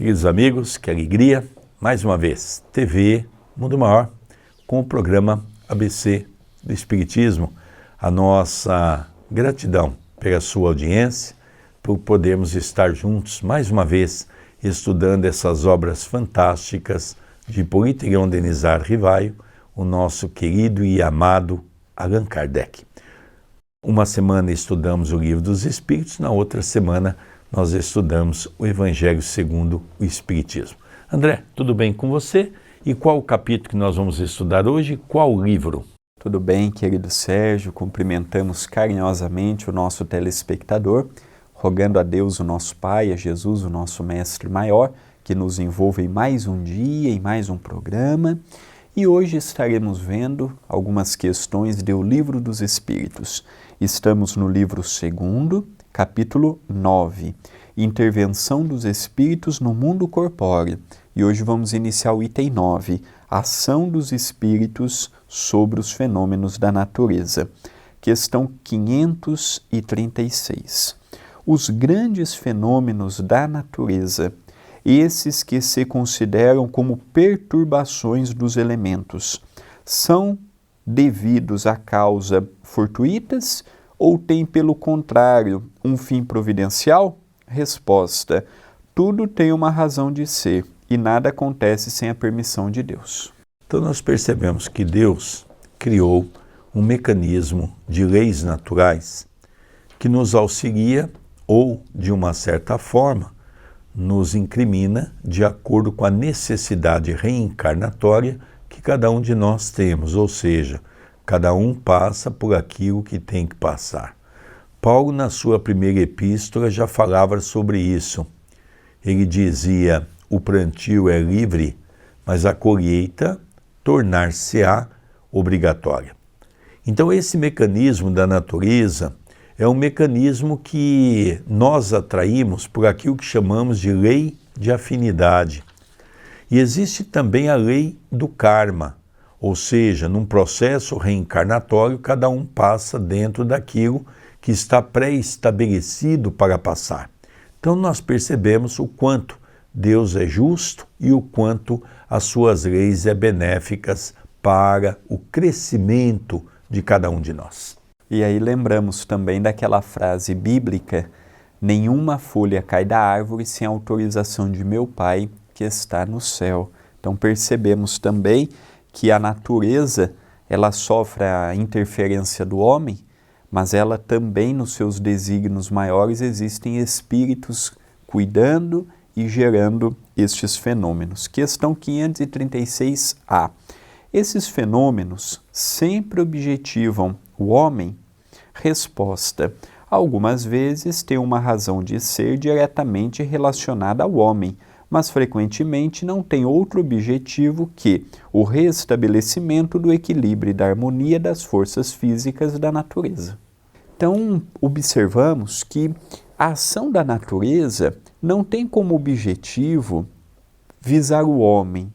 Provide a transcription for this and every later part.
Queridos amigos, que alegria, mais uma vez, TV Mundo Maior, com o programa ABC do Espiritismo. A nossa gratidão pela sua audiência, por podermos estar juntos mais uma vez, estudando essas obras fantásticas de Hipólito Yrigon Denizar Rivaio, o nosso querido e amado Allan Kardec. Uma semana estudamos o Livro dos Espíritos, na outra semana nós estudamos o Evangelho segundo o Espiritismo. André, tudo bem com você? E qual o capítulo que nós vamos estudar hoje? Qual livro? Tudo bem, querido Sérgio, cumprimentamos carinhosamente o nosso telespectador, rogando a Deus, o nosso Pai, a Jesus, o nosso Mestre Maior, que nos envolva em mais um dia, em mais um programa. E hoje estaremos vendo algumas questões do Livro dos Espíritos. Estamos no livro 2º, capítulo 9, Intervenção dos Espíritos no Mundo Corpóreo. E hoje vamos iniciar o item 9, Ação dos Espíritos sobre os Fenômenos da Natureza. Questão 536. Os grandes fenômenos da natureza, esses que se consideram como perturbações dos elementos, são devidos a causa fortuitas ou têm, pelo contrário, um fim providencial? Resposta: tudo tem uma razão de ser e nada acontece sem a permissão de Deus. Então nós percebemos que Deus criou um mecanismo de leis naturais que nos auxilia ou, de uma certa forma, nos incrimina de acordo com a necessidade reencarnatória que cada um de nós temos, ou seja, cada um passa por aquilo que tem que passar. Paulo, na sua primeira epístola, já falava sobre isso. Ele dizia: o plantio é livre, mas a colheita tornar-se-á obrigatória. Então, esse mecanismo da natureza é um mecanismo que nós atraímos por aquilo que chamamos de lei de afinidade. E existe também a lei do karma, ou seja, num processo reencarnatório, cada um passa dentro daquilo que está pré-estabelecido para passar. Então nós percebemos o quanto Deus é justo e o quanto as suas leis é benéficas para o crescimento de cada um de nós. E aí lembramos também daquela frase bíblica: nenhuma folha cai da árvore sem autorização de meu Pai que está no céu. Então percebemos também que a natureza, ela sofre a interferência do homem, mas ela também, nos seus desígnios maiores, existem espíritos cuidando e gerando estes fenômenos. Questão 536A. Esses fenômenos sempre objetivam o homem? Resposta: algumas vezes têm uma razão de ser diretamente relacionada ao homem, mas frequentemente não tem outro objetivo que o restabelecimento do equilíbrio e da harmonia das forças físicas da natureza. Então, observamos que a ação da natureza não tem como objetivo visar o homem.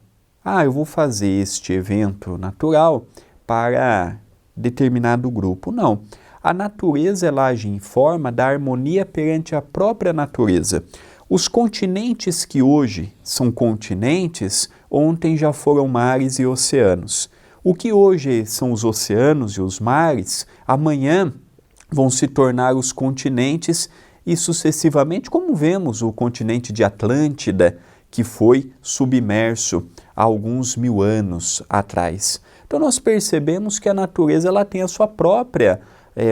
Eu vou fazer este evento natural para determinado grupo. Não. A natureza, ela age em forma da harmonia perante a própria natureza. Os continentes que hoje são continentes, ontem já foram mares e oceanos. O que hoje são os oceanos e os mares, amanhã vão se tornar os continentes e sucessivamente, como vemos o continente de Atlântida, que foi submerso há alguns mil anos atrás. Então nós percebemos que a natureza, ela tem a sua própria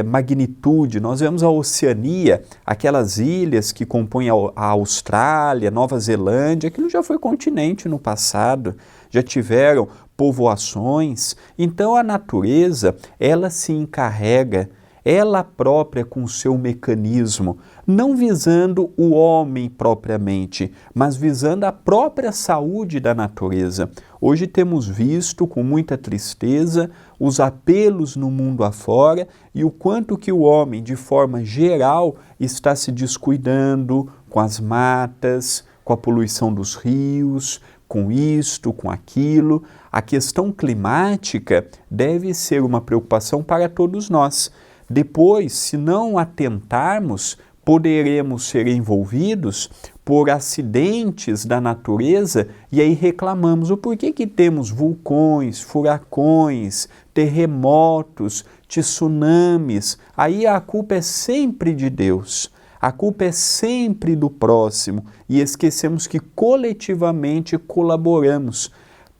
magnitude. Nós vemos a Oceania, aquelas ilhas que compõem a Austrália, Nova Zelândia, aquilo já foi continente no passado, já tiveram povoações. Então a natureza, ela se encarrega, ela própria com o seu mecanismo, não visando o homem propriamente, mas visando a própria saúde da natureza. Hoje temos visto com muita tristeza os apelos no mundo afora e o quanto que o homem, de forma geral, está se descuidando com as matas, com a poluição dos rios, com isto, com aquilo. A questão climática deve ser uma preocupação para todos nós. Depois, se não atentarmos, poderemos ser envolvidos por acidentes da natureza e aí reclamamos o porquê que temos vulcões, furacões, terremotos, tsunamis. Aí a culpa é sempre de Deus, a culpa é sempre do próximo e esquecemos que coletivamente colaboramos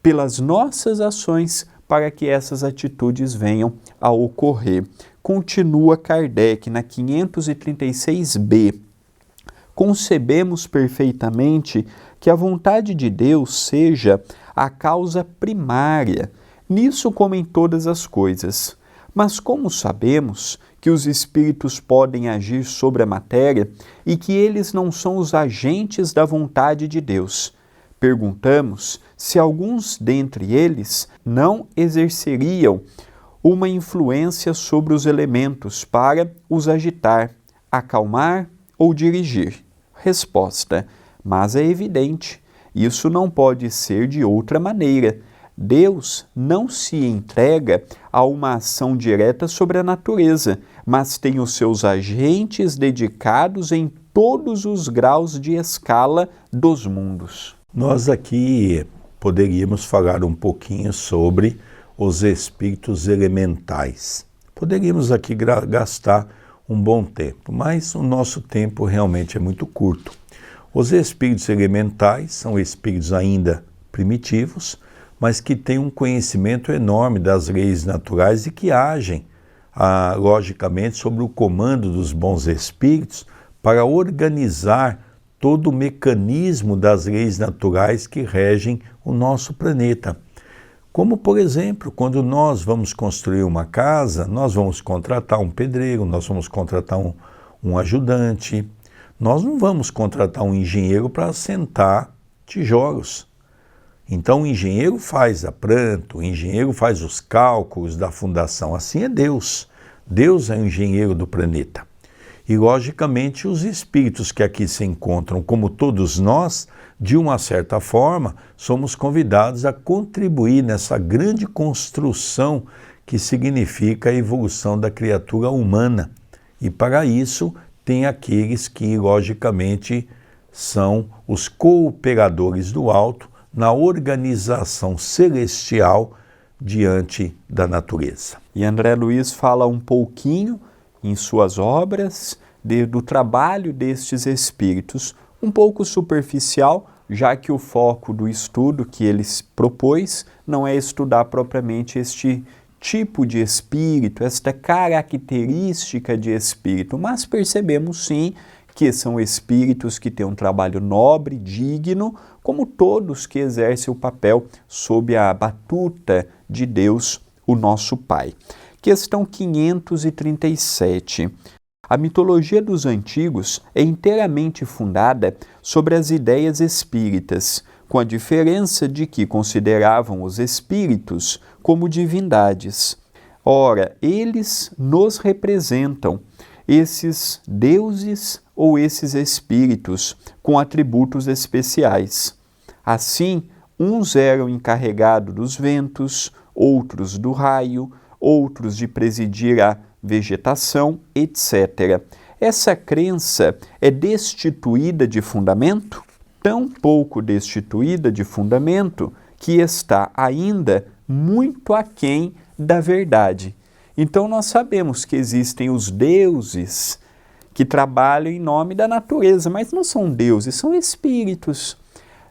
pelas nossas ações para que essas atitudes venham a ocorrer. Continua Kardec na 536b. Concebemos perfeitamente que a vontade de Deus seja a causa primária, nisso como em todas as coisas. Mas como sabemos que os espíritos podem agir sobre a matéria e que eles não são os agentes da vontade de Deus? Perguntamos se alguns dentre eles não exerceriam uma influência sobre os elementos para os agitar, acalmar ou dirigir. Resposta: mas é evidente, isso não pode ser de outra maneira. Deus não se entrega a uma ação direta sobre a natureza, mas tem os seus agentes dedicados em todos os graus de escala dos mundos. Nós aqui poderíamos falar um pouquinho sobre os espíritos elementais. Poderíamos aqui gastar um bom tempo, mas o nosso tempo realmente é muito curto. Os espíritos elementais são espíritos ainda primitivos, mas que têm um conhecimento enorme das leis naturais e que agem, logicamente, sob o comando dos bons espíritos para organizar todo o mecanismo das leis naturais que regem o nosso planeta. Como, por exemplo, quando nós vamos construir uma casa, nós vamos contratar um pedreiro, nós vamos contratar um ajudante, nós não vamos contratar um engenheiro para assentar tijolos. Então o engenheiro faz a planta, o engenheiro faz os cálculos da fundação, assim é Deus. Deus é o engenheiro do planeta. E, logicamente, os espíritos que aqui se encontram, como todos nós, de uma certa forma, somos convidados a contribuir nessa grande construção que significa a evolução da criatura humana. E, para isso, tem aqueles que, logicamente, são os cooperadores do alto na organização celestial diante da natureza. E André Luiz fala um pouquinho em suas obras do trabalho destes espíritos, um pouco superficial, já que o foco do estudo que ele propôs não é estudar propriamente este tipo de espírito, esta característica de espírito, mas percebemos sim que são espíritos que têm um trabalho nobre, digno, como todos que exercem o papel sob a batuta de Deus, o nosso Pai. Questão 537. A mitologia dos antigos é inteiramente fundada sobre as ideias espíritas, com a diferença de que consideravam os espíritos como divindades. Ora, eles nos representam, esses deuses ou esses espíritos, com atributos especiais. Assim, uns eram encarregados dos ventos, outros do raio, outros de presidir a vegetação, etc. Essa crença é destituída de fundamento? Tão pouco destituída de fundamento que está ainda muito aquém da verdade. Então nós sabemos que existem os deuses que trabalham em nome da natureza, mas não são deuses, são espíritos.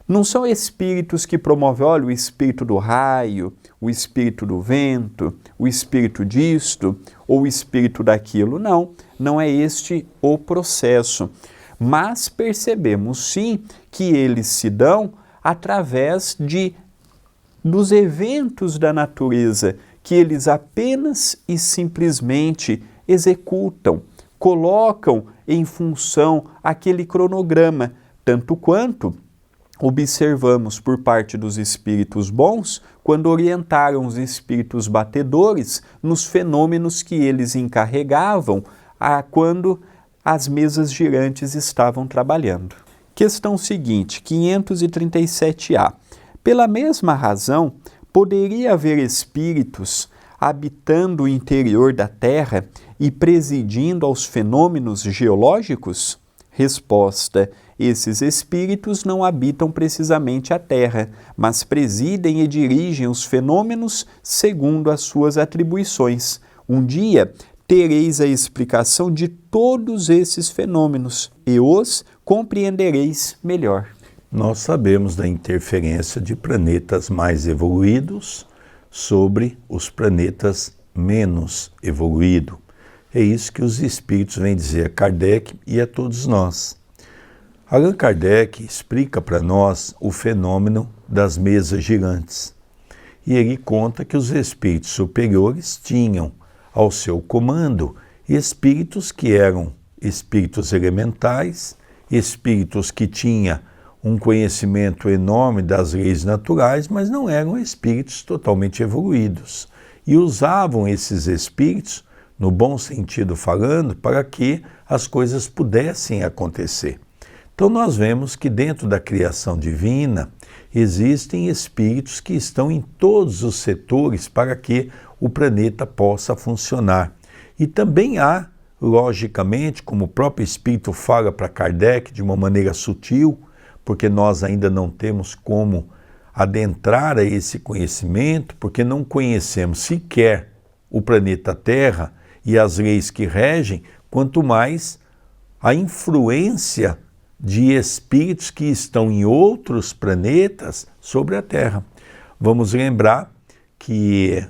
Não são espíritos que promovem, olha, o espírito do raio, o espírito do vento, o espírito disto ou o espírito daquilo. Não, não é este o processo. Mas percebemos sim que eles se dão através dos eventos da natureza, que eles apenas e simplesmente executam, colocam em função aquele cronograma, tanto quanto observamos por parte dos espíritos bons, quando orientaram os espíritos batedores nos fenômenos que eles encarregavam quando as mesas girantes estavam trabalhando. Questão seguinte, 537A. Pela mesma razão, poderia haver espíritos habitando o interior da Terra e presidindo aos fenômenos geológicos? Resposta: esses espíritos não habitam precisamente a Terra, mas presidem e dirigem os fenômenos segundo as suas atribuições. Um dia tereis a explicação de todos esses fenômenos e os compreendereis melhor. Nós sabemos da interferência de planetas mais evoluídos sobre os planetas menos evoluídos. É isso que os espíritos vêm dizer a Kardec e a todos nós. Allan Kardec explica para nós o fenômeno das mesas girantes. E ele conta que os espíritos superiores tinham ao seu comando espíritos que eram espíritos elementais, espíritos que tinham um conhecimento enorme das leis naturais, mas não eram espíritos totalmente evoluídos. E usavam esses espíritos, no bom sentido falando, para que as coisas pudessem acontecer. Então nós vemos que dentro da criação divina existem espíritos que estão em todos os setores para que o planeta possa funcionar. E também há, logicamente, como o próprio Espírito fala para Kardec de uma maneira sutil, porque nós ainda não temos como adentrar a esse conhecimento, porque não conhecemos sequer o planeta Terra e as leis que regem, quanto mais a influência de espíritos que estão em outros planetas sobre a Terra. Vamos lembrar que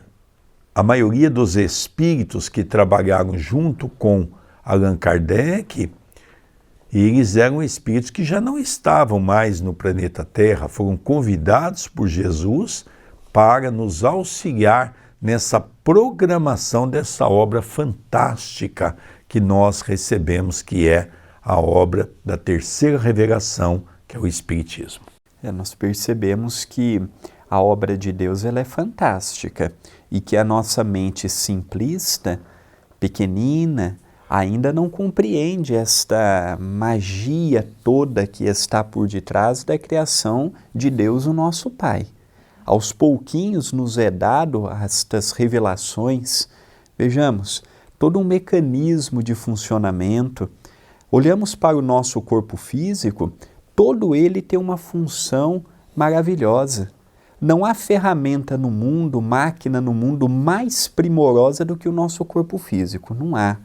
a maioria dos espíritos que trabalharam junto com Allan Kardec, eles eram espíritos que já não estavam mais no planeta Terra, foram convidados por Jesus para nos auxiliar nessa programação dessa obra fantástica que nós recebemos, que é a obra da terceira revelação, que é o Espiritismo. Nós percebemos que a obra de Deus ela é fantástica e que a nossa mente simplista, pequenina, ainda não compreende esta magia toda que está por detrás da criação de Deus, o nosso Pai. Aos pouquinhos nos é dado estas revelações. Vejamos, todo um mecanismo de funcionamento. Olhamos para o nosso corpo físico, todo ele tem uma função maravilhosa. Não há ferramenta no mundo, máquina no mundo mais primorosa do que o nosso corpo físico. Não há.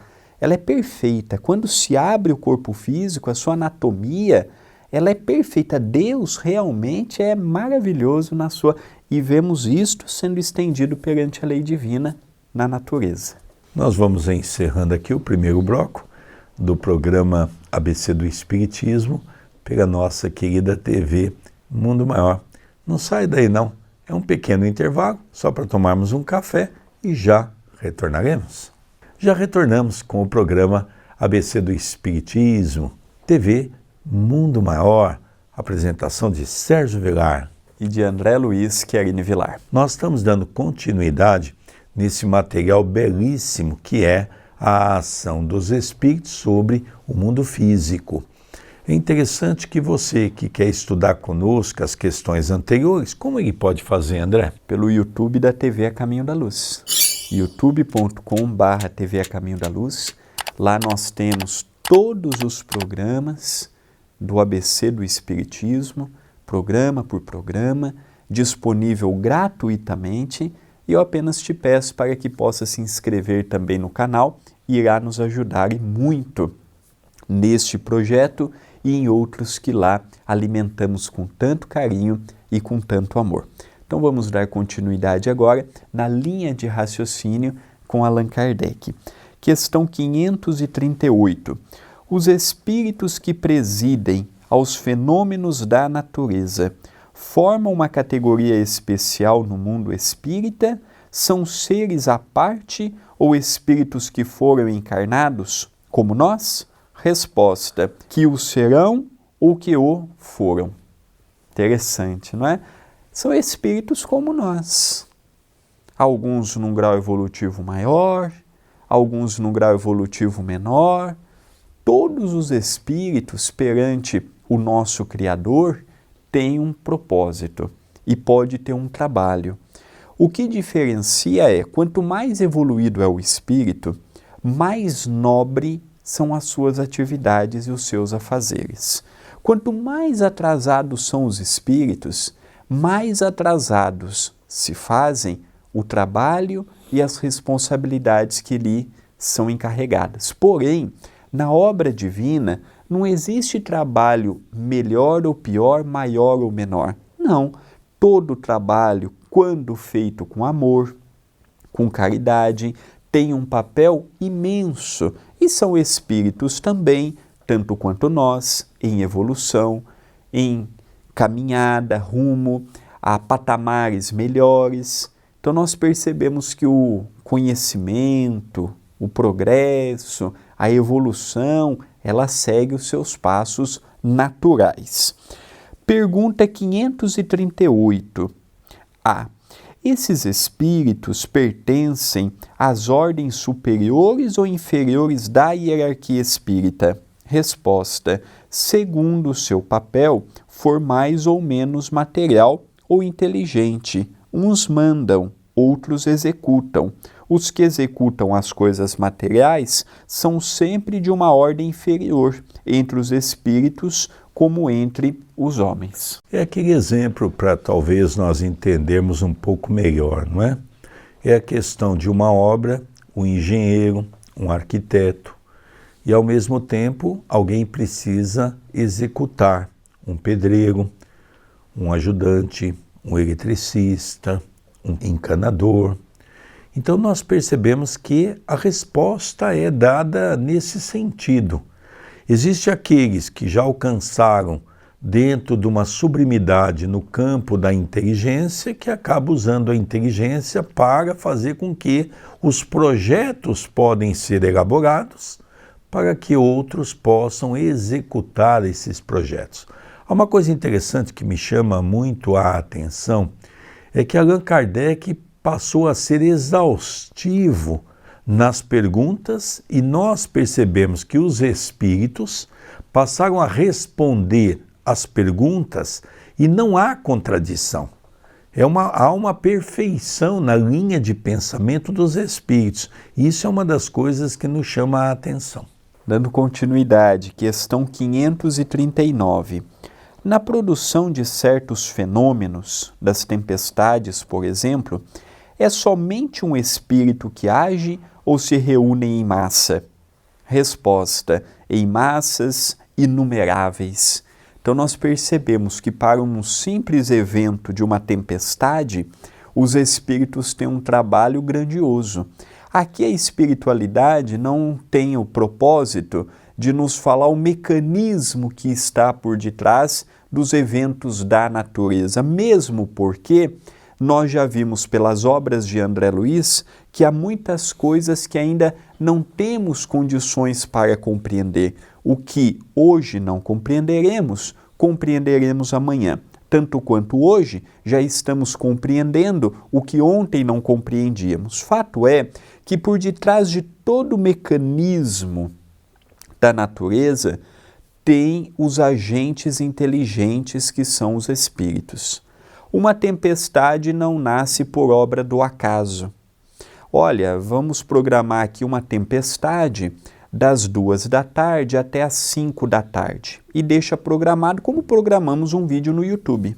Ela é perfeita. Quando se abre o corpo físico, a sua anatomia, ela é perfeita. Deus realmente é maravilhoso na sua... E vemos isto sendo estendido perante a lei divina na natureza. Nós vamos encerrando aqui o primeiro bloco do programa ABC do Espiritismo pela nossa querida TV Mundo Maior. Não sai daí não, é um pequeno intervalo só para tomarmos um café e já retornaremos. Já retornamos com o programa ABC do Espiritismo, TV Mundo Maior, apresentação de Sérgio Vilar e de André Luiz Querini Vilar. Nós estamos dando continuidade nesse material belíssimo que é a ação dos espíritos sobre o mundo físico. É interessante que você que quer estudar conosco as questões anteriores, como ele pode fazer, André? Pelo YouTube da TV A Caminho da Luz. youtube.com/TV A Caminho da Luz. Lá nós temos todos os programas do ABC do Espiritismo, programa por programa, disponível gratuitamente. E eu apenas te peço para que possa se inscrever também no canal, irá nos ajudar e muito neste projeto e em outros que lá alimentamos com tanto carinho e com tanto amor. Então vamos dar continuidade agora na linha de raciocínio com Allan Kardec. Questão 538. Os espíritos que presidem aos fenômenos da natureza formam uma categoria especial no mundo espírita? São seres à parte ou espíritos que foram encarnados como nós? Resposta: que o serão ou que o foram. Interessante, não é? São espíritos como nós. Alguns num grau evolutivo maior, alguns num grau evolutivo menor. Todos os espíritos perante o nosso Criador têm um propósito e pode ter um trabalho. O que diferencia é, quanto mais evoluído é o espírito, mais nobre são as suas atividades e os seus afazeres. Quanto mais atrasados são os espíritos, mais atrasados se fazem o trabalho e as responsabilidades que lhe são encarregadas. Porém, na obra divina, não existe trabalho melhor ou pior, maior ou menor. Não. Todo trabalho, quando feito com amor, com caridade, tem um papel imenso. E são espíritos também, tanto quanto nós, em evolução, em caminhada, rumo a patamares melhores. Então nós percebemos que o conhecimento, o progresso, a evolução, ela segue os seus passos naturais. Pergunta 538. A. Esses espíritos pertencem às ordens superiores ou inferiores da hierarquia espírita? Resposta: segundo o seu papel, for mais ou menos material ou inteligente. Uns mandam, outros executam. Os que executam as coisas materiais são sempre de uma ordem inferior, entre os espíritos como entre os homens. É aquele exemplo para talvez nós entendermos um pouco melhor, não é? É a questão de uma obra, um engenheiro, um arquiteto, e ao mesmo tempo alguém precisa executar, um pedreiro, um ajudante, um eletricista, um encanador. Então nós percebemos que a resposta é dada nesse sentido. Existem aqueles que já alcançaram dentro de uma sublimidade no campo da inteligência, que acaba usando a inteligência para fazer com que os projetos podem ser elaborados para que outros possam executar esses projetos. Há uma coisa interessante que me chama muito a atenção, é que Allan Kardec passou a ser exaustivo nas perguntas e nós percebemos que os espíritos passaram a responder as perguntas e não há contradição. Há uma perfeição na linha de pensamento dos espíritos. Isso é uma das coisas que nos chama a atenção. Dando continuidade, questão 539. Na produção de certos fenômenos, das tempestades, por exemplo, é somente um espírito que age ou se reúnem em massa? Resposta: em massas inumeráveis. Então nós percebemos que para um simples evento de uma tempestade, os espíritos têm um trabalho grandioso. Aqui a espiritualidade não tem o propósito de nos falar o mecanismo que está por detrás dos eventos da natureza, mesmo porque nós já vimos pelas obras de André Luiz que há muitas coisas que ainda não temos condições para compreender. O que hoje não compreenderemos, compreenderemos amanhã. Tanto quanto hoje já estamos compreendendo o que ontem não compreendíamos. Fato é que por detrás de todo o mecanismo da natureza tem os agentes inteligentes que são os espíritos. Uma tempestade não nasce por obra do acaso. Olha, vamos programar aqui uma tempestade das 2 da tarde até as 5 da tarde. E deixa programado como programamos um vídeo no YouTube.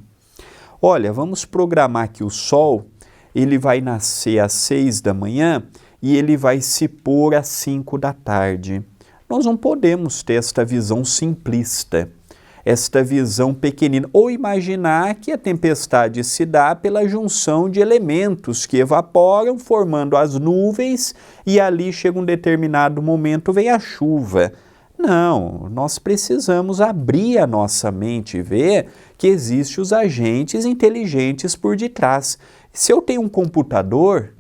Olha, vamos programar que o sol ele vai nascer às 6 da manhã e ele vai se pôr às 5 da tarde. Nós não podemos ter esta visão simplista, esta visão pequenina, ou imaginar que a tempestade se dá pela junção de elementos que evaporam, formando as nuvens, e ali chega um determinado momento, vem a chuva. Não, nós precisamos abrir a nossa mente e ver que existem os agentes inteligentes por detrás. Se eu tenho um computador,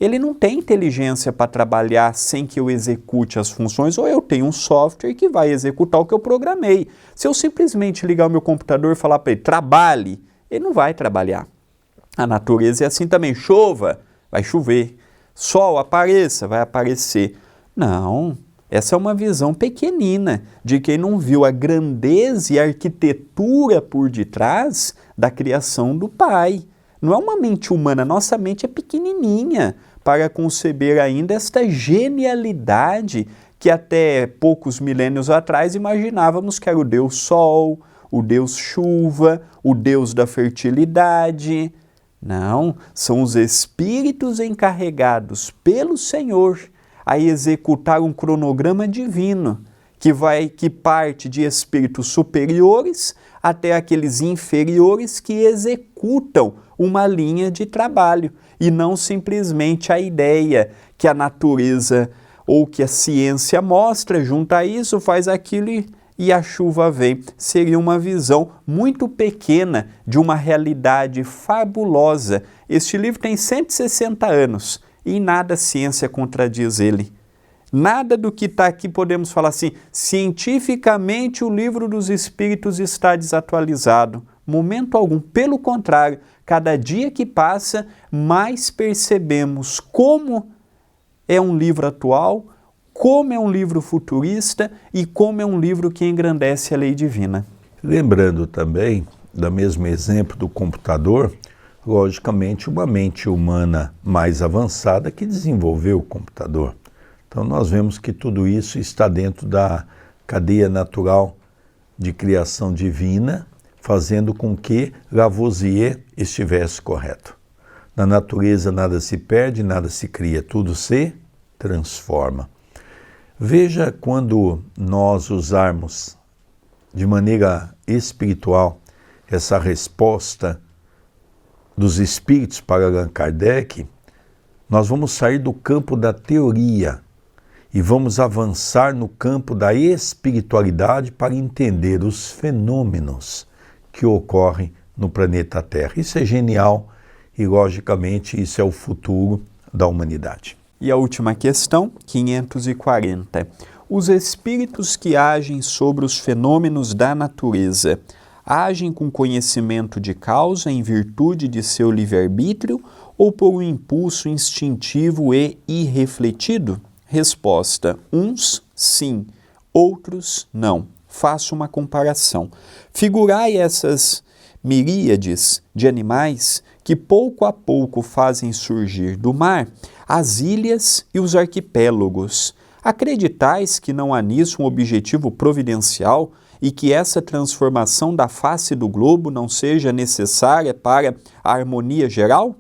ele não tem inteligência para trabalhar sem que eu execute as funções, ou eu tenho um software que vai executar o que eu programei. Se eu simplesmente ligar o meu computador e falar para ele, trabalhe, ele não vai trabalhar. A natureza é assim também, chova, vai chover, sol, apareça, vai aparecer. Não, essa é uma visão pequenina de quem não viu a grandeza e a arquitetura por detrás da criação do Pai. Não é uma mente humana, nossa mente é pequenininha para conceber ainda esta genialidade que até poucos milênios atrás imaginávamos que era o Deus Sol, o Deus Chuva, o Deus da fertilidade. Não, são os espíritos encarregados pelo Senhor a executar um cronograma divino que parte de espíritos superiores até aqueles inferiores que executam uma linha de trabalho e não simplesmente a ideia que a natureza ou que a ciência mostra, junto a isso, faz aquilo e a chuva vem. Seria uma visão muito pequena de uma realidade fabulosa. Este livro tem 160 anos e em nada a ciência contradiz ele. Nada do que está aqui podemos falar assim, cientificamente o livro dos Espíritos está desatualizado. Momento algum, pelo contrário, cada dia que passa, mais percebemos como é um livro atual, como é um livro futurista e como é um livro que engrandece a lei divina. Lembrando também, do mesmo exemplo do computador, logicamente uma mente humana mais avançada que desenvolveu o computador. Então nós vemos que tudo isso está dentro da cadeia natural de criação divina, fazendo com que Lavoisier estivesse correto. Na natureza nada se perde, nada se cria, tudo se transforma. Veja quando nós usarmos de maneira espiritual essa resposta dos espíritos para Allan Kardec, nós vamos sair do campo da teoria e vamos avançar no campo da espiritualidade para entender os fenômenos que ocorrem no planeta Terra. Isso é genial e, logicamente, isso é o futuro da humanidade. E a última questão, 540. Os espíritos que agem sobre os fenômenos da natureza agem com conhecimento de causa em virtude de seu livre-arbítrio ou por um impulso instintivo e irrefletido? Resposta: uns sim, outros não. Faço uma comparação. Figurai essas miríades de animais que pouco a pouco fazem surgir do mar as ilhas e os arquipélagos. Acreditais que não há nisso um objetivo providencial e que essa transformação da face do globo não seja necessária para a harmonia geral?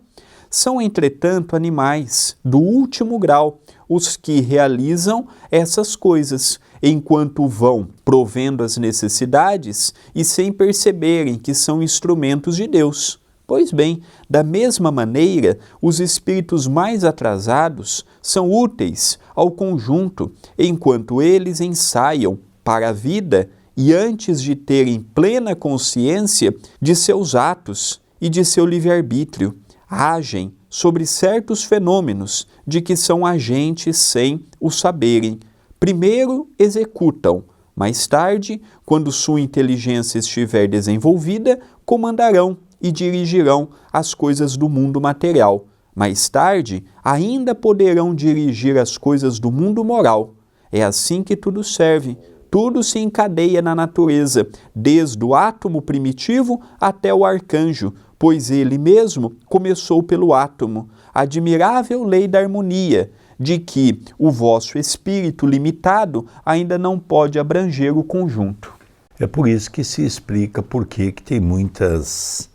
São, entretanto, animais do último grau os que realizam essas coisas, enquanto vão provendo as necessidades e sem perceberem que são instrumentos de Deus. Pois bem, da mesma maneira, os espíritos mais atrasados são úteis ao conjunto, enquanto eles ensaiam para a vida e antes de terem plena consciência de seus atos e de seu livre-arbítrio, agem sobre certos fenômenos de que são agentes sem o saberem. Primeiro executam, mais tarde, quando sua inteligência estiver desenvolvida, comandarão e dirigirão as coisas do mundo material. Mais tarde, ainda poderão dirigir as coisas do mundo moral. É assim que tudo serve. Tudo se encadeia na natureza, desde o átomo primitivo até o arcanjo, pois ele mesmo começou pelo átomo. Admirável lei da harmonia, de que o vosso espírito limitado ainda não pode abranger o conjunto. É por isso que se explica por que tem muitas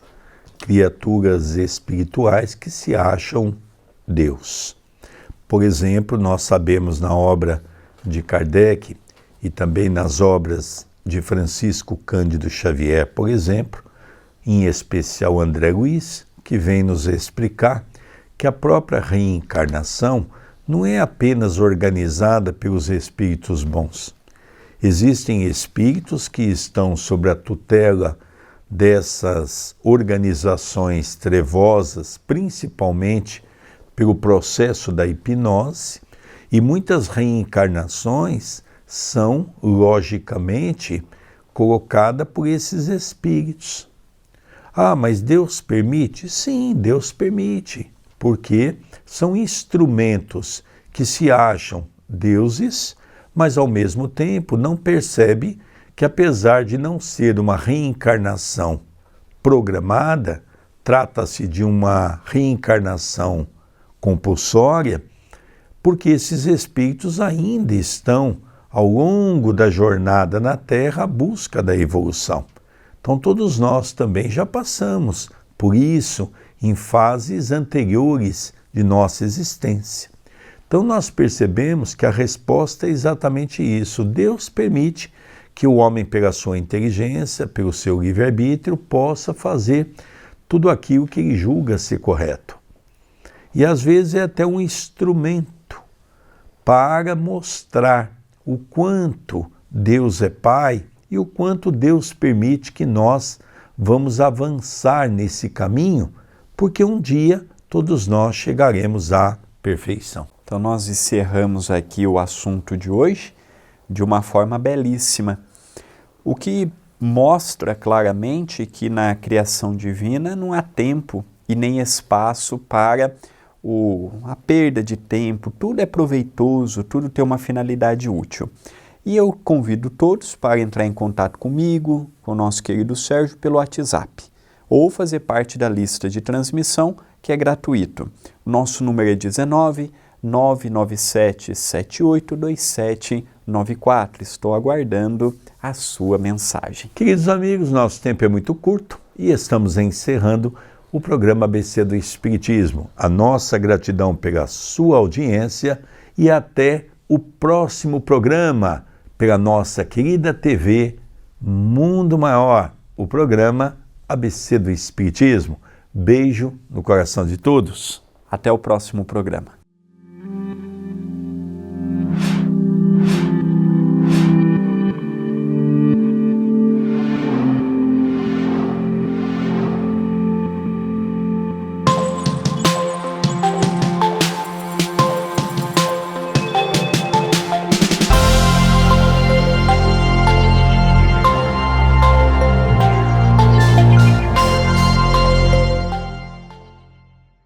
criaturas espirituais que se acham Deus. Por exemplo, nós sabemos na obra de Kardec e também nas obras de Francisco Cândido Xavier, por exemplo, em especial André Luiz, que vem nos explicar que a própria reencarnação não é apenas organizada pelos espíritos bons. Existem espíritos que estão sob a tutela dessas organizações trevosas, principalmente pelo processo da hipnose, e muitas reencarnações são, logicamente, colocadas por esses espíritos. Ah, mas Deus permite? Sim, Deus permite, porque são instrumentos que se acham deuses, mas ao mesmo tempo não percebe que apesar de não ser uma reencarnação programada, trata-se de uma reencarnação compulsória, porque esses espíritos ainda estão, ao longo da jornada na Terra, à busca da evolução. Então todos nós também já passamos por isso em fases anteriores de nossa existência. Então nós percebemos que a resposta é exatamente isso. Deus permite que o homem, pela sua inteligência, pelo seu livre-arbítrio, possa fazer tudo aquilo que ele julga ser correto. E às vezes é até um instrumento para mostrar o quanto Deus é Pai e o quanto Deus permite que nós vamos avançar nesse caminho, porque um dia todos nós chegaremos à perfeição. Então nós encerramos aqui o assunto de hoje de uma forma belíssima, o que mostra claramente que na criação divina não há tempo e nem espaço para a perda de tempo, tudo é proveitoso, tudo tem uma finalidade útil. E eu convido todos para entrar em contato comigo, com o nosso querido Sérgio, pelo WhatsApp, ou fazer parte da lista de transmissão, que é gratuito. O nosso número é 19 997 782794. Estou aguardando a sua mensagem. Queridos amigos, nosso tempo é muito curto e estamos encerrando o programa ABC do Espiritismo. A nossa gratidão pela sua audiência e até o próximo programa pela nossa querida TV Mundo Maior, o programa ABC do Espiritismo. Beijo no coração de todos. Até o próximo programa.